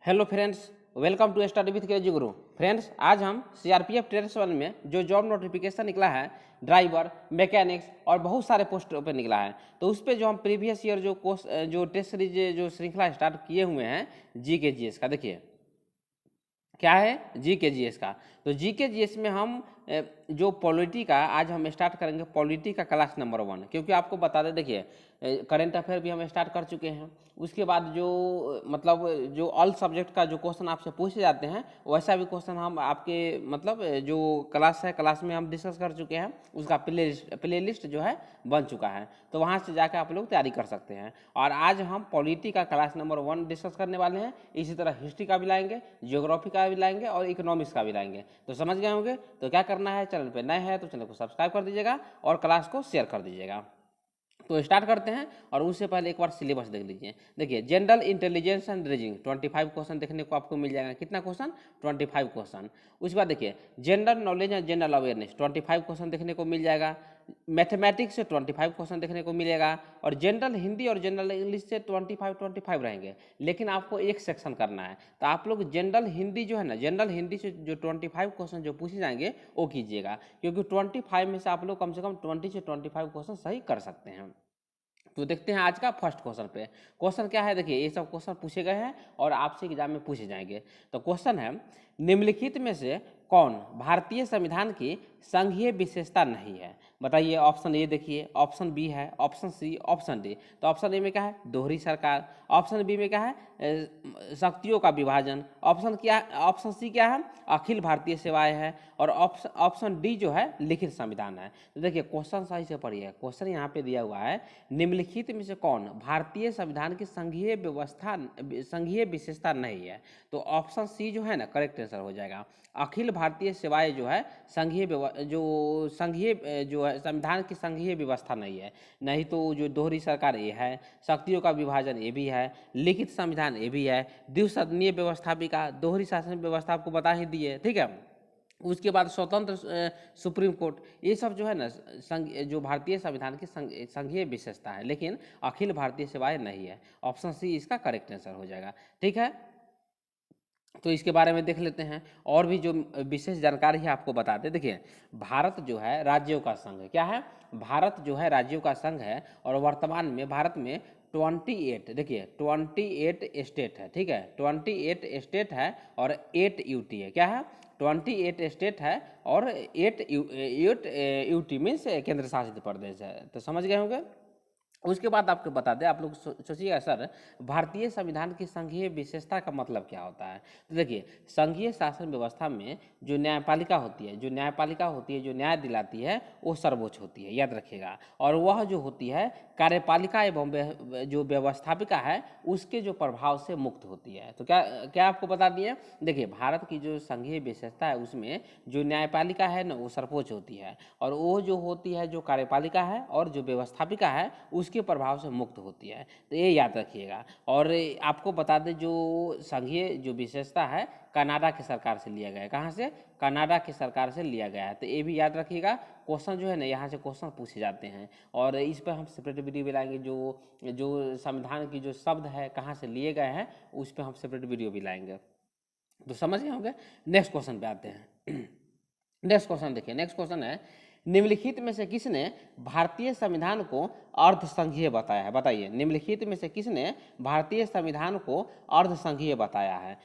Hello friends, welcome to study with KG Guru. Friends, आज हम CRPF trades one में जो जॉब नोटिफिकेशन निकला है, ड्राइवर, मैकेनिक्स और बहुत सारे पोस्टों पे निकला है, तो उस पे जो हम प्रीवियस ईयर जो टेस्ट सीरीज जो श्रृंखला स्टार्ट किए हुए हैं जी के जी एस का, देखिए क्या है जी के जी एस का। तो जी के जी एस में हम जो पॉलिटी का आज हम स्टार्ट करेंगे, पॉलिटी का क्लास नंबर 1, क्योंकि आपको बता दें, देखिए करंट अफेयर भी हम स्टार्ट कर चुके हैं। उसके बाद जो मतलब जो ऑल सब्जेक्ट का जो क्वेश्चन आपसे पूछे जाते हैं, वैसा भी क्वेश्चन हम आपके मतलब जो क्लास है, क्लास में हम डिस्कस कर चुके हैं। उसका प्ले लिस्ट जो है बन चुका है, तो वहाँ से जाकर आप लोग तैयारी कर सकते हैं। और आज हम पॉलिटी का क्लास नंबर 1 डिस्कस करने वाले हैं। इसी तरह हिस्ट्री का भी लाएंगे, जियोग्राफी का भी लाएंगे और इकोनॉमिक्स का भी लाएंगे। तो समझ गए होंगे। तो क्या करना है, चैनल पे नए हैं तो चैनल को सब्सक्राइब कर दीजिएगा और क्लास को शेयर कर दीजिएगा। तो स्टार्ट करते हैं, और उससे पहले एक बार सिलेबस देख लीजिए। देखिए, general intelligence and reasoning 25 question देखने को आपको मिल जाएगा। कितना क्वेश्चन? 25 क्वेश्चन। उसके बाद देखिए general knowledge and general awareness 25 question देखने को मिल जाएगा। मैथमेटिक्स से 25 क्वेश्चन देखने को मिलेगा, और जनरल हिंदी और जनरल इंग्लिश से 25 रहेंगे। लेकिन आपको एक सेक्शन करना है, तो आप लोग जनरल हिंदी जो है ना, जनरल हिंदी से जो 25 क्वेश्चन जो पूछे जाएंगे वो कीजिएगा, क्योंकि 25 में से आप लोग कम से कम 20 से 25 क्वेश्चन सही कर सकते हैं। तो देखते हैं आज का फर्स्ट क्वेश्चन पे। क्वेश्चन क्या है, देखिए ये सब क्वेश्चन पूछे गए हैं और आपसे एग्जाम में पूछे जाएंगे। तो क्वेश्चन है, निम्नलिखित में से कौन भारतीय संविधान की संघीय विशेषता नहीं है? बताइए। ऑप्शन ए देखिए, ऑप्शन बी है, ऑप्शन सी, ऑप्शन डी। तो ऑप्शन ए में क्या है? दोहरी सरकार। ऑप्शन बी में क्या है? शक्तियों का विभाजन। ऑप्शन सी क्या है? अखिल भारतीय सेवाएं है। और ऑप्शन डी जो है लिखित संविधान है। तो देखिए क्वेश्चन सही से पढ़िए। क्वेश्चन यहाँ पे दिया हुआ है, निम्नलिखित में से कौन भारतीय संविधान की संघीय विशेषता नहीं है? तो ऑप्शन सी जो है ना करेक्ट आंसर हो जाएगा। अखिल भारतीय सेवाएं जो है संघीय जो है संविधान की संघीय व्यवस्था नहीं है। नहीं तो जो दोहरी सरकार ये है, शक्तियों का विभाजन ये भी है, लिखित संविधान ये भी है, द्विसदनीय व्यवस्थापिका, दोहरी शासन व्यवस्था आपको बता ही दिए, ठीक है। उसके बाद स्वतंत्र सुप्रीम कोर्ट, ये सब जो है ना जो भारतीय संविधान की संघीय विशेषता है, लेकिन अखिल भारतीय सेवाएं नहीं है। ऑप्शन सी इसका करेक्ट आंसर हो जाएगा, ठीक है। तो इसके बारे में देख लेते हैं, और भी जो विशेष जानकारी है आपको बताते। देखिए, भारत जो है राज्यों का संघ है। क्या है? भारत जो है राज्यों का संघ है, और वर्तमान में भारत में 28, देखिए 28 स्टेट है, ठीक है। 28 स्टेट है और 8 यूटी है। क्या है? 28 स्टेट है और 8 यूटी मीन्स केंद्र शासित प्रदेश है। तो समझ गए होंगे। उसके बाद आपको बता दें, आप लोग सोचिएगा सर भारतीय संविधान की संघीय विशेषता का मतलब क्या होता है। तो देखिए, संघीय शासन व्यवस्था में जो न्यायपालिका होती है, जो न्याय दिलाती है, वो सर्वोच्च होती है, याद रखिएगा। और वह जो होती है कार्यपालिका एवं जो व्यवस्थापिका है उसके जो प्रभाव से मुक्त होती है। तो क्या क्या आपको बता दिए। देखिए, भारत की जो संघीय विशेषता है उसमें जो न्यायपालिका है ना वो सर्वोच्च होती है, और वो जो होती है जो कार्यपालिका है और जो व्यवस्थापिका है उसके प्रभाव से मुक्त होती है। तो ये याद रखिएगा। और आपको बता दें, जो संघीय जो विशेषता है कनाडा की सरकार से लिया गया है। कहाँ से? कनाडा की सरकार से लिया गया है। तो ये भी याद रखिएगा। क्वेश्चन जो है ना यहाँ से क्वेश्चन पूछे जाते हैं, और इस पर हम सेपरेट वीडियो भी लाएंगे। जो जो संविधान की जो शब्द है कहाँ से लिए गए हैं उस पर हम सेपरेट वीडियो भी लाएंगे। तो समझ गए होंगे। नेक्स्ट क्वेश्चन पे आते हैं। नेक्स्ट क्वेश्चन देखिए। नेक्स्ट क्वेश्चन है, निम्नलिखित में से किसने भारतीय संविधान को अर्धसंघीय बताया है? बताइए, निम्नलिखित में से किसने भारतीय संविधान को अर्धसंघीय बताया है?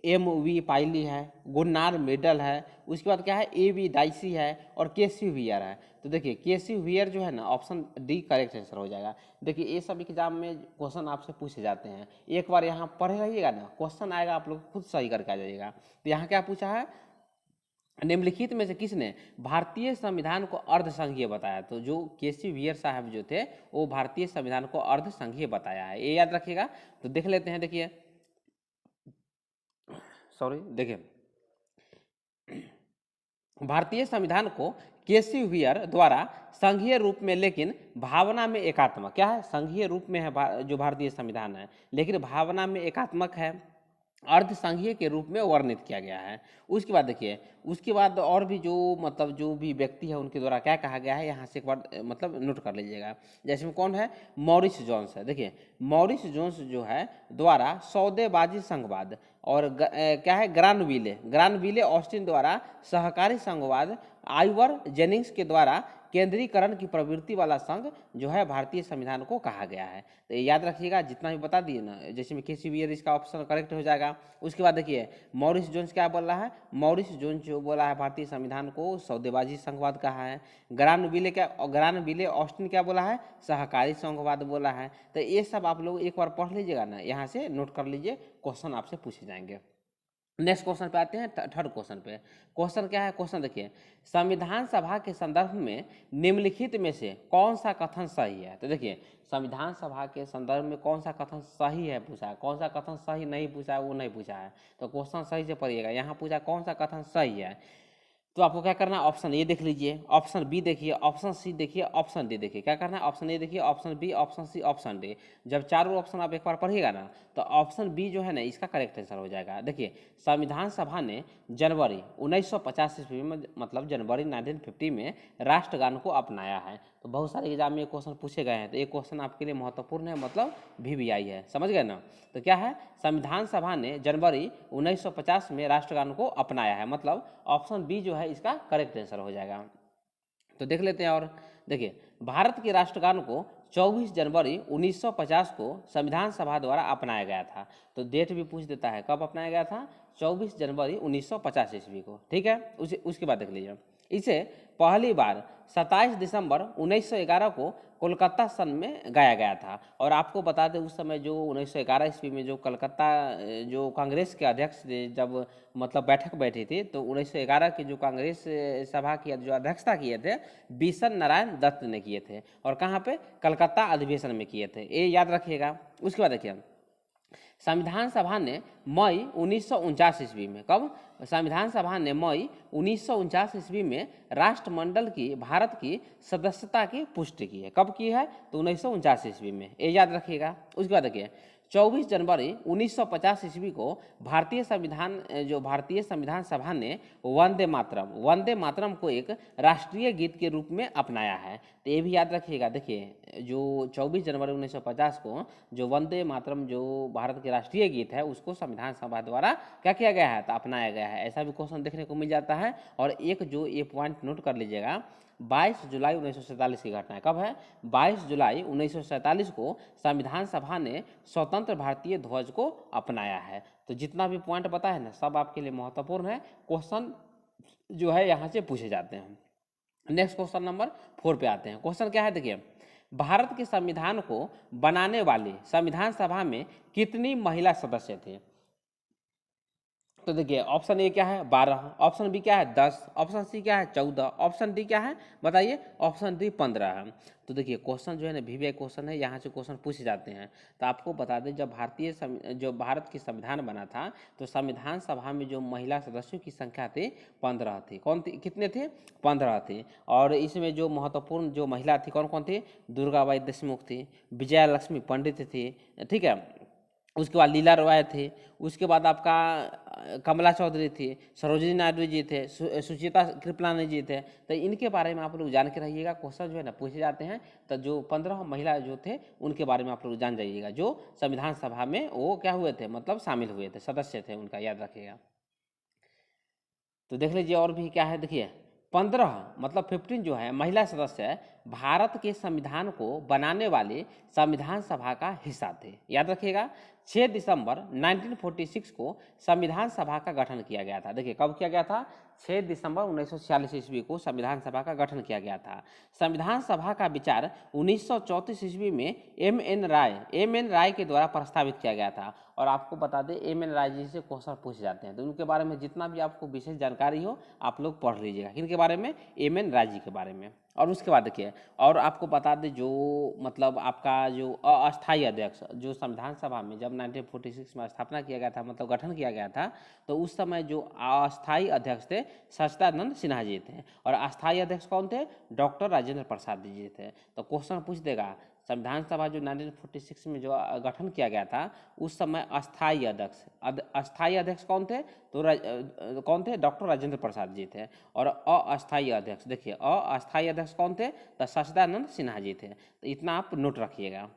M.V. पाइली है, गुन्नार मिडल है, उसके बाद क्या है A.V. डाइसी है, और के.सी. वियर है। तो देखिए के.सी. वियर जो है ना ऑप्शन डी करेक्ट आंसर हो जाएगा। देखिए ये सब एग्जाम में क्वेश्चन आपसे पूछे जाते हैं, एक बार यहाँ पढ़े रहिएगा ना, क्वेश्चन आएगा आप लोग खुद सही करके आ जाइएगा। तो यहाँ क्या पूछा है, निम्नलिखित में से किसने भारतीय संविधान को अर्धसंघीय बताया? तो जो के.सी. वियर साहब जो थे वो भारतीय संविधान को अर्धसंघीय बताया है, ये याद रखिएगा। तो देख लेते हैं। देखिए देखिए, भारतीय संविधान को के.सी. वियर द्वारा संघीय रूप में लेकिन भावना में एकात्मक, क्या है? संघीय रूप में है जो भारतीय संविधान है, लेकिन भावना में एकात्मक है। अर्धसंघीय के रूप में वर्णित किया गया है। उसके बाद देखिए, उसके बाद और भी जो मतलब जो भी व्यक्ति है उनके द्वारा क्या कहा गया है, यहाँ से एक बार मतलब नोट कर लीजिएगा। जैसे में कौन है, मॉरिस जोन्स है। देखिए मॉरिस जोन्स जो है द्वारा सौदेबाजी संघवाद, और क्या है, ग्रानविले ऑस्टिन द्वारा सहकारी संघवाद, आइवर जेनिंग्स के द्वारा केंद्रीकरण की प्रवृत्ति वाला संघ जो है भारतीय संविधान को कहा गया है। तो ये याद रखिएगा, जितना भी बता दिए ना, जैसे में KCBR इसका ऑप्शन करेक्ट हो जाएगा। उसके बाद देखिए मॉरिस जोन्स क्या बोल रहा है, मॉरिस जोन्स जो बोला है भारतीय संविधान को सौदेबाजी संघवाद कहा है। ग्रानविले ऑस्टिन क्या बोला है, सहकारी संघवाद बोला है। तो ये सब आप लोग एक बार पढ़ लीजिएगा ना, यहाँ से नोट कर लीजिए, क्वेश्चन आपसे पूछे जाएंगे। नेक्स्ट क्वेश्चन पे आते हैं, थर्ड क्वेश्चन पे। क्वेश्चन क्या है, क्वेश्चन देखिए, संविधान सभा के संदर्भ में निम्नलिखित में से कौन सा कथन सही है। तो देखिए संविधान सभा के संदर्भ में कौन सा कथन सही है पूछा है, कौन सा कथन सही नहीं पूछा है वो नहीं पूछा है। तो क्वेश्चन सही से पढ़िएगा, यहाँ पूछा कौन सा कथन सही है, तो आपको क्या करना है, ऑप्शन ए देख लीजिए, ऑप्शन बी देखिए, ऑप्शन सी देखिए, ऑप्शन डी देखिए। क्या करना है, ऑप्शन ए देखिए, option B, option C, option D. जब चारों ऑप्शन आप एक बार पढ़िएगा ना, तो ऑप्शन बी जो है ना इसका करेक्ट आंसर हो जाएगा। देखिए संविधान सभा ने जनवरी 1950 ईस्वी में, मतलब जनवरी 1950 में राष्ट्रगान को अपनाया है। तो बहुत सारे एग्जाम में ये क्वेश्चन पूछे गए हैं, तो ये क्वेश्चन आपके लिए महत्वपूर्ण है, मतलब VVI है, समझ गए ना। तो क्या है, संविधान सभा ने जनवरी 1950 में राष्ट्रगान को अपनाया है, मतलब ऑप्शन बी जो है इसका करेक्ट आंसर हो जाएगा। तो देख लेते हैं। और देखिए भारत के राष्ट्रगान को 24 जनवरी 1950 को संविधान सभा द्वारा अपनाया गया था। तो डेट भी पूछ देता है, कब अपनाया गया था, 24 जनवरी 1950 ईस्वी को, ठीक है। उसके बाद देख लीजिए, इसे पहली बार 27 दिसंबर 1911 को कोलकाता सन में गाया गया था। और आपको बता दें उस समय जो 1911 ईस्वी में जो कलकत्ता जो कांग्रेस के अध्यक्ष थे, जब मतलब बैठक बैठी थी, तो 1911 की जो कांग्रेस सभा की जो अध्यक्षता किए थे बिशन नारायण दत्त ने किए थे, और कहाँ पे, कलकत्ता अधिवेशन में किए थे, ये याद रखिएगा। उसके बाद देखिए संविधान सभा ने मई 1949 ईस्वी में, कब, संविधान सभा ने मई 1949 ईस्वी में राष्ट्रमंडल की भारत की सदस्यता की पुष्टि की है। कब की है, तो 1949 ईस्वी में, ये याद रखिएगा। उसके बाद देखिए 24 जनवरी 1950 ईस्वी को भारतीय संविधान सभा ने वंदे मातरम को एक राष्ट्रीय गीत के रूप में अपनाया है। तो ये भी याद रखिएगा। देखिए जो 24 जनवरी 1950 को जो वंदे मातरम जो भारत के राष्ट्रीय गीत है उसको संविधान सभा द्वारा क्या किया गया है, तो अपनाया गया है। ऐसा भी क्वेश्चन देखने को मिल जाता है। और एक जो ये पॉइंट नोट कर लीजिएगा, 22 जुलाई 1947 की घटना है। कब है, 22 जुलाई 1947 को संविधान सभा ने स्वतंत्र भारतीय ध्वज को अपनाया है। तो जितना भी पॉइंट बताया है ना, सब आपके लिए महत्वपूर्ण है, क्वेश्चन जो है यहाँ से पूछे जाते हैं। नेक्स्ट क्वेश्चन नंबर 4 पे आते हैं। क्वेश्चन क्या है, देखिए भारत के संविधान को बनाने वाली संविधान सभा में कितनी महिला सदस्य थे। तो देखिए ऑप्शन ए क्या है, 12, ऑप्शन बी क्या है, 10, ऑप्शन सी क्या है, 14, ऑप्शन डी क्या है बताइए, ऑप्शन डी 15 है। तो देखिए क्वेश्चन जो है ना VVI क्वेश्चन है, यहाँ से क्वेश्चन पूछे जाते हैं। तो आपको बता दें जब जो भारत की संविधान बना था, तो संविधान सभा में जो महिला सदस्यों की संख्या थी 15 थी। कौन थी, कितने थे, 15 थे। और इसमें जो महत्वपूर्ण जो महिला थी कौन कौन थी, दुर्गाबाई देशमुख थी, विजया लक्ष्मी पंडित थी, ठीक है। उसके बाद लीला रॉय थे, उसके बाद आपका कमला चौधरी थी, सरोजिनी नायडू जी थे, सुचिता कृपलानी जी थे। तो इनके बारे में आप लोग जान के रहिएगा, क्वेश्चन जो है ना पूछे जाते हैं। तो जो 15 महिला जो थे उनके बारे में आप लोग जान जाइएगा, जो संविधान सभा में वो क्या हुए थे, मतलब शामिल हुए थे, सदस्य थे उनका, याद रखिएगा। तो देख लीजिए और भी क्या है, देखिए 15 मतलब 15 जो है महिला सदस्य भारत के संविधान को बनाने वाले संविधान सभा का हिस्सा थे, याद रखिएगा। 6 दिसंबर 1946 को संविधान सभा का गठन किया गया था। देखिए कब किया गया था, 6 दिसंबर 1946 ईस्वी को संविधान सभा का गठन किया गया था। संविधान सभा का विचार 1934 ईस्वी में एम एन राय के द्वारा प्रस्तावित किया गया था। और आपको बता दें एम.एन. राय जी से क्वेश्चन पूछे जाते हैं, तो उनके बारे में जितना भी आपको विशेष जानकारी हो आप लोग पढ़ लीजिएगा। किनके बारे में, एम.एन. राय जी के बारे में। और उसके बाद देखिए, और आपको बता दें जो मतलब आपका जो अस्थायी अध्यक्ष जो संविधान सभा में जब 1946 में स्थापना किया गया था, मतलब गठन किया गया था, तो उस समय जो अस्थायी अध्यक्ष थे सच्चिदानंद सिन्हा जी थे, और अस्थायी अध्यक्ष कौन थे, डॉक्टर राजेंद्र प्रसाद जी थे। तो क्वेश्चन पूछ देगा संविधान सभा जो 1946 में जो गठन किया गया था, उस समय अस्थाई अध्यक्ष कौन थे? तो कौन थे? डॉक्टर राजेंद्र प्रसाद जी थे। और अस्थाई अध्यक्ष, देखिए अस्थाई अध्यक्ष कौन थे? तो सच्चिदानंद सिन्हा जी थे। तो इतना आप नोट रखिएगा।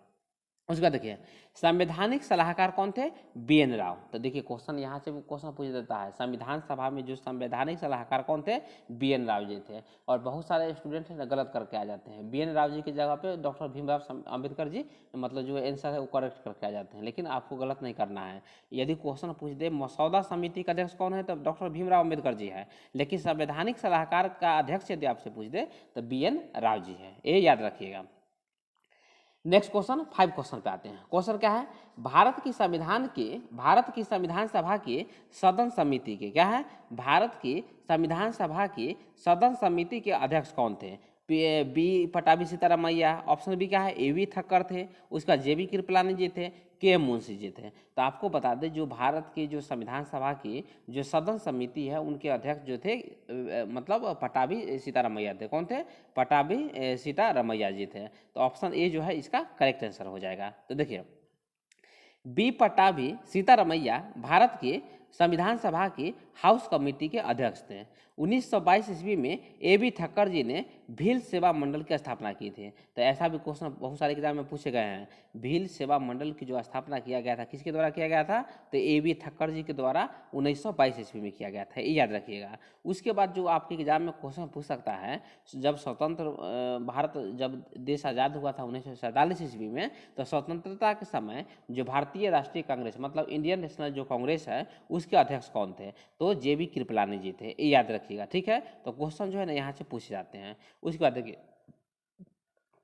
उसके बाद देखिए संवैधानिक सलाहकार कौन थे? BN राव। तो देखिए क्वेश्चन यहाँ से क्वेश्चन पूछ देता है, संविधान सभा में जो संवैधानिक सलाहकार कौन थे? BN राव जी थे। और बहुत सारे स्टूडेंट हैं गलत करके आ जाते हैं, BN राव जी की जगह पे डॉक्टर भीमराव अम्बेडकर जी, मतलब जो आंसर है वो करेक्ट करके आ जाते हैं, लेकिन आपको गलत नहीं करना है। यदि क्वेश्चन पूछ दे मसौदा समिति का अध्यक्ष कौन है, तो डॉक्टर भीमराव अम्बेडकर जी है, लेकिन संवैधानिक सलाहकार का अध्यक्ष यदि आपसे पूछ दे तो BN राव जी है, ये याद रखिएगा। नेक्स्ट क्वेश्चन 5 क्वेश्चन पे आते हैं। क्वेश्चन क्या है? भारत की संविधान सभा की सदन समिति के क्या है? भारत की संविधान सभा की सदन समिति के अध्यक्ष कौन थे? B Pattabhi Sitaramayya, option B क्या है? AV ठक्कर थे, उसका JB कृपलानी जी थे, KM मुंशी जी थे। तो आपको बता दें जो भारत की जो संविधान सभा की जो सदन समिति है उनके अध्यक्ष जो थे मतलब पटाभी सीतारामैया थे। कौन थे? पटाभी सीतारामैया जी थे। तो ऑप्शन ए जो है इसका करेक्ट आंसर हो जाएगा। तो देखिए बी पटाभी सीतारामैया भारत के संविधान सभा की हाउस कमेटी के अध्यक्ष थे। 1922 ईस्वी में AB ठक्कर जी ने भील सेवा मंडल की स्थापना की थी। तो ऐसा भी क्वेश्चन बहुत सारे एग्जाम में पूछे गए हैं। भील सेवा मंडल की जो स्थापना किया गया था किसके द्वारा किया गया था? तो AB ठक्कर जी के द्वारा 1922 ईस्वी में किया गया था, ये याद रखिएगा। उसके बाद जो आपके एग्जाम में क्वेश्चन पूछ सकता है, जब स्वतंत्र भारत जब देश आज़ाद हुआ था 1947 ईस्वी में, तो स्वतंत्रता के समय जो भारतीय राष्ट्रीय कांग्रेस मतलब इंडियन नेशनल जो कांग्रेस है उसके अध्यक्ष कौन थे? तो JB कृपलानी जी थे, ये याद रखिएगा। ठीक है, तो क्वेश्चन जो है ना यहाँ से पूछे जाते हैं। उसके बाद देखिए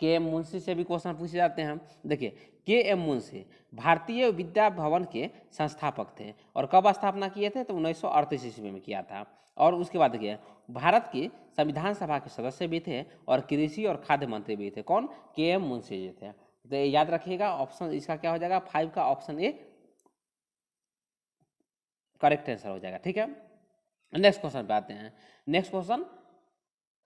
KM मुंशी से भी क्वेश्चन पूछे जाते हैं। देखिए KM मुंशी भारतीय विद्या भवन के संस्थापक थे और कब स्थापना किए थे? तो 1938 ईस्वी में किया था। और उसके बाद देखिए भारत की संविधान सभा के सदस्य भी थे और कृषि और खाद्य मंत्री भी थे। कौन? KM मुंशी जी थे। तो याद रखिएगा ऑप्शन इसका क्या हो जाएगा? 5 का ऑप्शन ए करेक्ट आंसर हो जाएगा। ठीक है, नेक्स्ट क्वेश्चन पे आते हैं। नेक्स्ट क्वेश्चन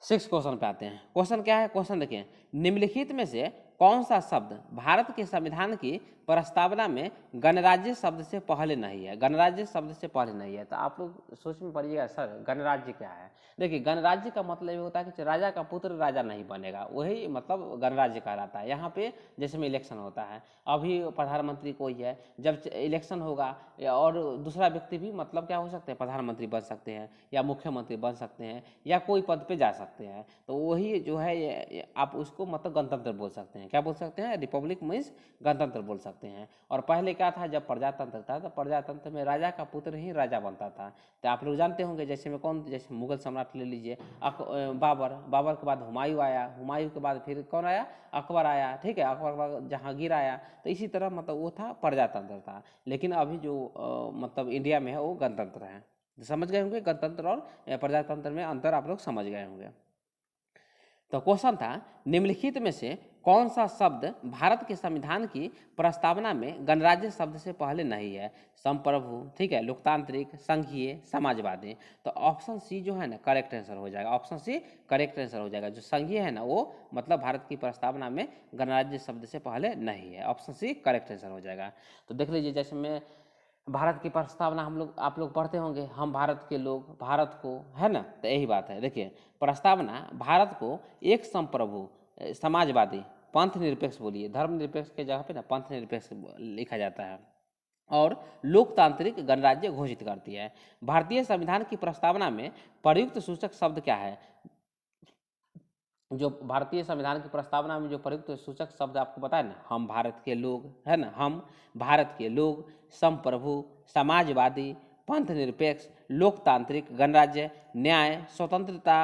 6 क्वेश्चन पे आते हैं। क्वेश्चन क्या है? क्वेश्चन देखिए निम्नलिखित में से कौन सा शब्द भारत के संविधान की प्रस्तावना में गणराज्य शब्द से पहले नहीं है? गणराज्य शब्द से पहले नहीं है। तो आप लोग सोच में पड़िएगा सर गणराज्य क्या है? देखिए गणराज्य का मतलब ये होता है कि राजा का पुत्र राजा नहीं बनेगा, वही मतलब गणराज्य कहलाता है। यहाँ पे जैसे में इलेक्शन होता है, अभी प्रधानमंत्री कोई है, जब इलेक्शन होगा और दूसरा व्यक्ति भी मतलब क्या हो सकते हैं? प्रधानमंत्री बन सकते हैं या मुख्यमंत्री बन सकते हैं या कोई पद पे जा सकते हैं। तो वही जो है आप उसको मतलब गणतंत्र बोल सकते हैं। क्या बोल सकते हैं? रिपब्लिक मीन्स गणतंत्र बोल सकते हैं। और पहले क्या था? जब प्रजातंत्र था तो प्रजातंत्र में राजा का पुत्र ही राजा बनता था। तो आप लोग जानते होंगे जैसे में कौन, जैसे मुगल सम्राट ले लीजिए बाबर के बाद हुमायूं आया, हुमायूं के बाद फिर कौन आया? अकबर आया। ठीक है, अकबर के बाद जहांगीर आया। तो इसी तरह मतलब वो था प्रजातंत्र था। लेकिन अभी जो मतलब इंडिया में है वो गणतंत्र है। समझ गए होंगे गणतंत्र और प्रजातंत्र में अंतर आप लोग समझ गए होंगे। तो क्वेश्चन था निम्नलिखित में से कौन सा शब्द भारत के संविधान की प्रस्तावना में गणराज्य शब्द से पहले नहीं है? संप्रभु, ठीक है, लोकतांत्रिक, संघीय, समाजवादी। तो ऑप्शन सी जो है ना करेक्ट आंसर हो जाएगा। ऑप्शन सी करेक्ट आंसर हो जाएगा। जो संघीय है ना वो मतलब भारत की प्रस्तावना में गणराज्य शब्द से पहले नहीं है। ऑप्शन सी करेक्ट आंसर हो जाएगा। तो देख लीजिए जैसे में भारत की प्रस्तावना आप लोग पढ़ते होंगे, हम भारत के लोग, भारत को, है ना? तो यही बात है। देखिए प्रस्तावना भारत को एक संप्रभु, समाजवादी, पंथ निरपेक्ष, बोलिए धर्म निरपेक्ष के जगह पे ना पंथ निरपेक्ष लिखा जाता है, और लोकतांत्रिक गणराज्य घोषित करती है। भारतीय संविधान की प्रस्तावना में प्रयुक्त सूचक शब्द क्या है? जो भारतीय संविधान की प्रस्तावना में जो प्रयुक्त सूचक शब्द आपको पता है ना, हम भारत के लोग, है ना, हम भारत के लोग, संप्रभु, समाजवादी, पंथ निरपेक्ष, लोकतांत्रिक, गणराज्य, न्याय, स्वतंत्रता,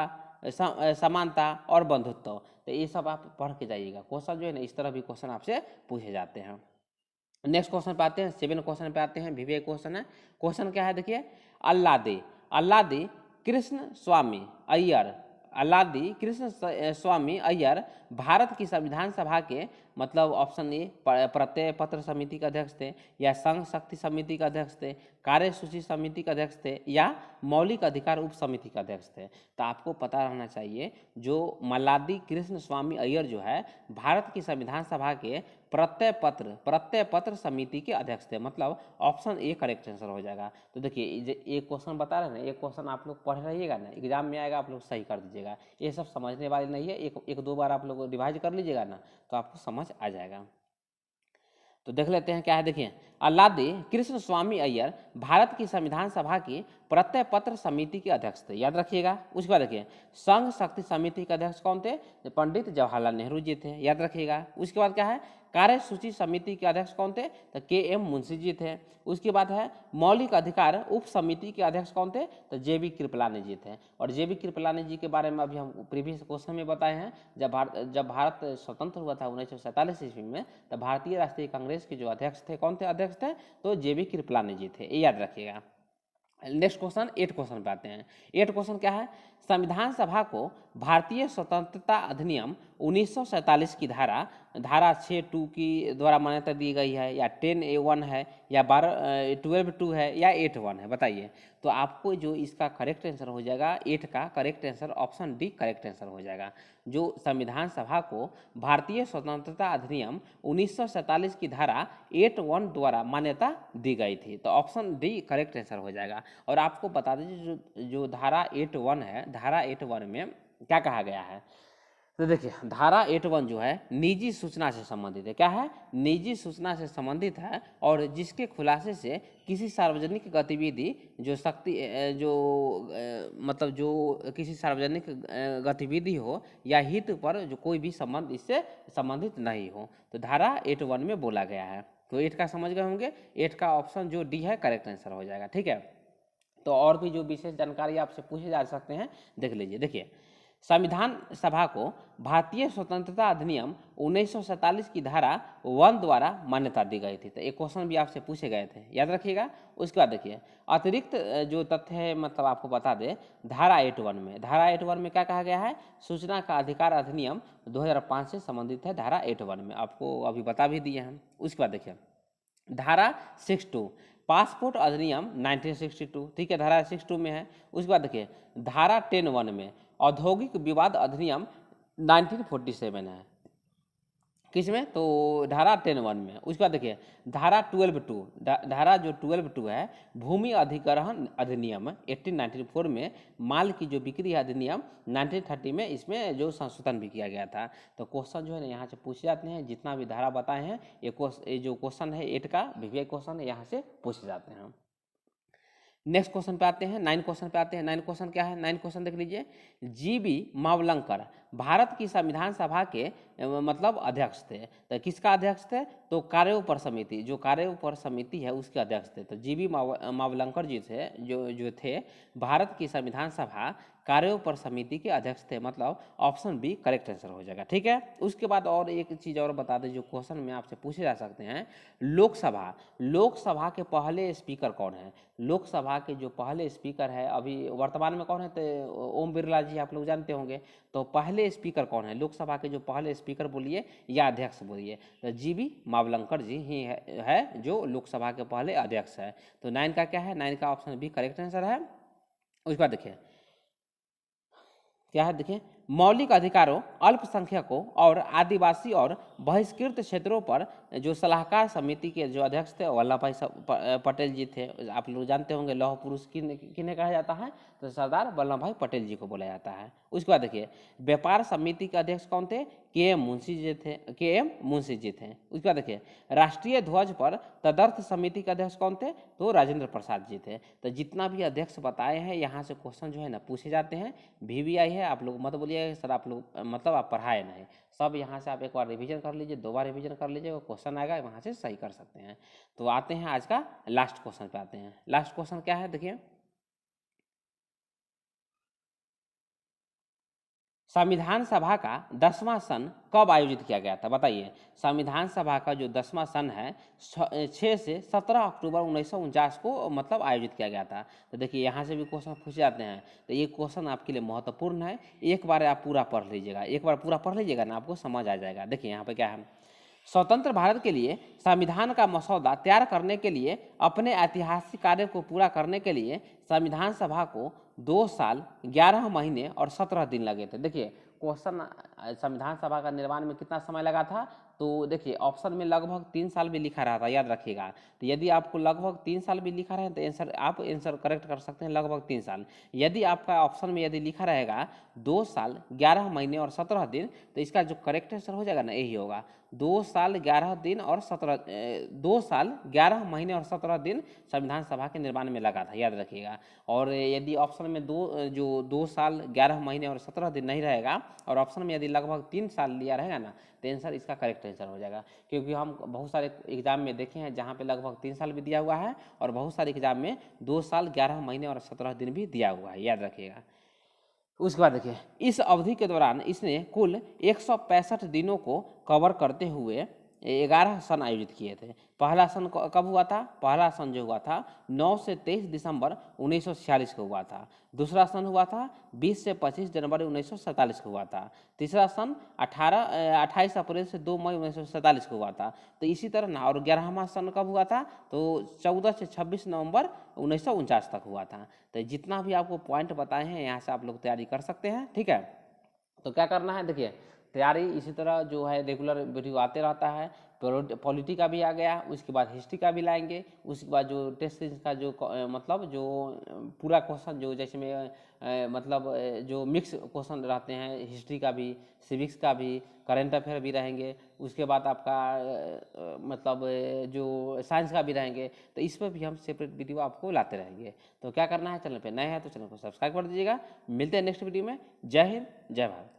समानता और बंधुत्व। तो ये सब आप पढ़ के जाइएगा। क्वेश्चन जो है ना इस तरह भी क्वेश्चन आपसे पूछे जाते हैं। नेक्स्ट क्वेश्चन पे आते हैं, 7 क्वेश्चन पे आते हैं। विवेक क्वेश्चन है। क्वेश्चन क्या है? देखिए अल्लादी कृष्ण स्वामी अय्यर, अल्लादी कृष्ण स्वामी अय्यर भारत की संविधान सभा के मतलब ऑप्शन ए प्रत्यय पत्र समिति के अध्यक्ष थे, या संघ शक्ति समिति के अध्यक्ष थे, कार्यसूची समिति के अध्यक्ष थे, या मौलिक अधिकार उप समिति के अध्यक्ष थे। तो आपको पता रहना चाहिए जो मल्लादी कृष्ण स्वामी अय्यर जो है भारत की संविधान सभा के प्रत्यय पत्र समिति के अध्यक्ष थे, मतलब ऑप्शन ए करेक्ट आंसर हो जाएगा। तो देखिए एक क्वेश्चन बता रहे हैं ना, एक क्वेश्चन आप लोग पढ़ रहिएगा ना, एग्जाम में आएगा आप लोग सही कर दीजिएगा, ये सब समझने वाली नहीं है, एक दो बार आप लोग रिवाइज कर लीजिएगा ना तो आपको समझ आ जाएगा। तो देख लेते हैं क्या है, देखिए अल्लादी कृष्ण स्वामी अय्यर भारत की संविधान सभा की प्रत्यय पत्र समिति के अध्यक्ष थे, याद रखिएगा। उसके बाद देखिए संघ शक्ति समिति के अध्यक्ष कौन थे, पंडित जवाहरलाल नेहरू जी थे, याद रखिएगा। उसके बाद क्या है, कार्यसूची समिति के अध्यक्ष कौन थे, तो के.एम. मुंशी जी थे। उसके बाद है मौलिक अधिकार उप समिति के अध्यक्ष कौन थे, तो जे.बी. कृपलानी जी थे। और जे.बी. कृपलानी जी के बारे में अभी हम प्रीवियस क्वेश्चन में बताए हैं, जब भारत स्वतंत्र हुआ था 1947 ईस्वी में, तो भारतीय राष्ट्रीय कांग्रेस के जो अध्यक्ष थे, कौन थे अध्यक्ष थे, तो जे.बी. कृपलानी जी थे, ये याद रखिएगा। नेक्स्ट क्वेश्चन 8 क्वेश्चन पे आते हैं। 8 क्वेश्चन क्या है, संविधान सभा को भारतीय स्वतंत्रता अधिनियम 1947 की धारा 6(2) की द्वारा मान्यता दी गई है, या 10(a)(1) है, या 12(2) है, या 8(1) है, बताइए। तो आपको जो इसका करेक्ट आंसर हो जाएगा 8 का correct answer option D correct answer हो जाएगा। जो संविधान सभा को भारतीय स्वतंत्रता अधिनियम 1947 की धारा 8(1) द्वारा मान्यता दी गई थी, तो ऑप्शन डी करेक्ट आंसर हो जाएगा। और आपको बता दीजिए जो धारा 8(1) है, धारा 8(1) में क्या कहा गया है, तो देखिए धारा 8(1) जो है निजी सूचना से संबंधित है, क्या है, निजी सूचना से संबंधित है, और जिसके खुलासे से किसी सार्वजनिक गतिविधि मतलब जो किसी सार्वजनिक गतिविधि हो या हित पर जो कोई भी संबंध इससे संबंधित नहीं हो, तो धारा 8(1) में बोला गया है। तो 8 का समझ गए होंगे, 8 का ऑप्शन जो डी है करेक्ट आंसर हो जाएगा, ठीक है। तो और भी जो विशेष जानकारी आपसे पूछे जा सकते हैं देख लीजिए। देखिए संविधान सभा को भारतीय स्वतंत्रता अधिनियम 1947 की धारा 1 द्वारा मान्यता दी गई थी, तो एक क्वेश्चन भी आपसे पूछे गए थे, याद रखिएगा। उसके बाद देखिए अतिरिक्त जो तथ्य है, मतलब आपको बता दें धारा 8(1) में क्या कहा गया है, सूचना का अधिकार अधिनियम 2005 से संबंधित है, धारा 8(1) में आपको अभी बता भी दिए हैं। उसके बाद देखिए धारा 6(2) पासपोर्ट अधिनियम 1962, ठीक है, धारा 6(2) में है। उसके बाद देखिए धारा 10(1) में औद्योगिक विवाद अधिनियम 1947 है, किसमें, तो धारा 10(1) में। उसके बाद देखिए धारा 12(2), धारा जो 12(2) है भूमि अधिग्रहण अधिनियम 1894 में, माल की जो बिक्री है अधिनियम 1930 में, इसमें जो संशोधन भी किया गया था। तो क्वेश्चन जो है ना यहाँ से पूछे जाते हैं, जितना भी धारा बताए हैं ये जो क्वेश्चन है 8 का विवेक क्वेश्चन है, यहाँ से पूछे जाते हैं। नेक्स्ट क्वेश्चन पे आते हैं, 9 क्वेश्चन पे आते हैं। 9 क्वेश्चन क्या है, 9 क्वेश्चन देख लीजिए। जी.बी. मावलंकर भारत की संविधान सभा के मतलब अध्यक्ष थे, तो किसका अध्यक्ष थे, तो कार्योपर समिति, जो कार्योपर समिति है उसके अध्यक्ष थे। तो जी.बी. मावलंकर जी थे जो थे भारत की संविधान सभा कार्योपर समिति के अध्यक्ष थे, मतलब ऑप्शन बी करेक्ट आंसर हो जाएगा, ठीक है। उसके बाद और एक चीज़ और बता दें जो क्वेश्चन में आपसे पूछे जा सकते हैं, लोकसभा के पहले स्पीकर कौन है। लोकसभा के जो पहले स्पीकर है अभी वर्तमान में कौन है, तो ओम बिरला जी आप लोग जानते होंगे। तो पहले स्पीकर कौन है, लोकसभा के जो पहले स्पीकर बोलिए या अध्यक्ष बोलिए, तो जी.बी. मावलंकर जी ही है जो लोकसभा के पहले अध्यक्ष है। तो 9 का क्या है, 9 का ऑप्शन बी करेक्ट आंसर है। उसके बाद देखिए क्या है, देखिए मौलिक अधिकारों, अल्पसंख्यकों और आदिवासी और बहिष्कृत क्षेत्रों पर जो सलाहकार समिति के जो अध्यक्ष थे वल्लभ भाई पटेल जी थे। आप लोग जानते होंगे लौह पुरुष किन्हें कहा जाता है, तो सरदार वल्लभ भाई पटेल जी को बोला जाता है। उसके बाद देखिए व्यापार समिति के अध्यक्ष कौन थे, के.एम. मुंशी जी थे। उसके बाद देखिए राष्ट्रीय ध्वज पर तदर्थ समिति के अध्यक्ष कौन थे, तो राजेंद्र प्रसाद जी थे। तो जितना भी अध्यक्ष बताए हैं यहाँ से क्वेश्चन जो है ना पूछे जाते हैं। VVI है, आप लोग मत बोलिए सर आप लोग मतलब आप पढ़ाए नहीं, सब यहाँ से आप एक बार रिवीजन कर लीजिए, 2 बार रिवीजन कर लीजिए, क्वेश्चन आएगा वहाँ से सही कर सकते हैं। तो आते हैं आज का लास्ट क्वेश्चन पे आते हैं। लास्ट क्वेश्चन क्या है, देखिए संविधान सभा का 10वां सन कब आयोजित किया गया था, बताइए। संविधान सभा का जो 10वां सन है 6 से 17 अक्टूबर 1949 को मतलब आयोजित किया गया था। तो देखिए यहाँ से भी क्वेश्चन पूछे जाते हैं, तो ये क्वेश्चन आपके लिए महत्वपूर्ण है। एक बार आप पूरा पढ़ लीजिएगा, एक बार पूरा पढ़ लीजिएगा ना आपको समझ आ जाएगा। देखिए यहाँ पे क्या है, स्वतंत्र भारत के लिए संविधान का मसौदा तैयार करने के लिए अपने ऐतिहासिक कार्य को पूरा करने के लिए संविधान सभा को 2 साल 11 महीने और 17 दिन लगे थे। देखिए क्वेश्चन, संविधान सभा का निर्माण में कितना समय लगा था, तो देखिए ऑप्शन में लगभग 3 साल भी लिखा रहा था, याद रखिएगा। तो यदि आपको लगभग 3 साल भी लिखा रहे तो आंसर करेक्ट कर सकते हैं लगभग 3 साल। यदि आपका ऑप्शन में यदि लिखा रहेगा 2 साल 11 महीने और 17 दिन, तो इसका जो करेक्ट आंसर हो जाएगा ना, यही होगा 2 साल 11 दिन और 2 साल 11 महीने और 17 दिन संविधान सभा के निर्माण में लगा था, याद रखिएगा। और यदि ऑप्शन में 2 साल 11 महीने और 17 दिन नहीं रहेगा और ऑप्शन में यदि लगभग 3 साल लिया रहेगा ना, तो आंसर इसका करेक्ट आंसर हो जाएगा। क्योंकि हम बहुत सारे एग्जाम में देखे हैं जहाँ पे लगभग 3 साल भी दिया हुआ है और बहुत सारे एग्जाम में 2 साल 11 महीने और 17 दिन भी दिया हुआ है, याद रखिएगा। उसके बाद देखिए इस अवधि के दौरान इसने कुल 165 दिनों को कवर करते हुए 11 सन आयोजित किए थे। पहला सन कब हुआ था? पहला सन जो हुआ था 9 से 23 दिसंबर 1946 को हुआ था। दूसरा सन हुआ था 20 से 25 जनवरी 1947 को हुआ था। तीसरा सन 28 अप्रैल से 2 मई 1947 को हुआ था। तो इसी तरह ना, और 11वां सन कब हुआ था? तो 14 से 26 नवंबर 1949 तक हुआ था। तो जितना भी आपको पॉइंट बताए हैं यहाँ से आप लोग तैयारी कर सकते हैं, ठीक है। तो क्या करना है, देखिए तैयारी इसी तरह जो है रेगुलर वीडियो आते रहता है। पॉलिटी का भी आ गया, उसके बाद हिस्ट्री का भी लाएंगे, उसके बाद जो टेस्ट सीरीज का जो मतलब जो पूरा क्वेश्चन जो जैसे में मतलब जो मिक्स क्वेश्चन रहते हैं, हिस्ट्री का भी, सिविक्स का भी, करंट अफेयर भी रहेंगे, उसके बाद आपका मतलब जो साइंस का भी रहेंगे। तो इस पर भी हम सेपरेट वीडियो आपको लाते रहेंगे। तो क्या करना है, चैनल पे नए हैं तो चैनल को सब्सक्राइब कर दीजिएगा। मिलते हैं नेक्स्ट वीडियो में। जय हिंद, जय भारत।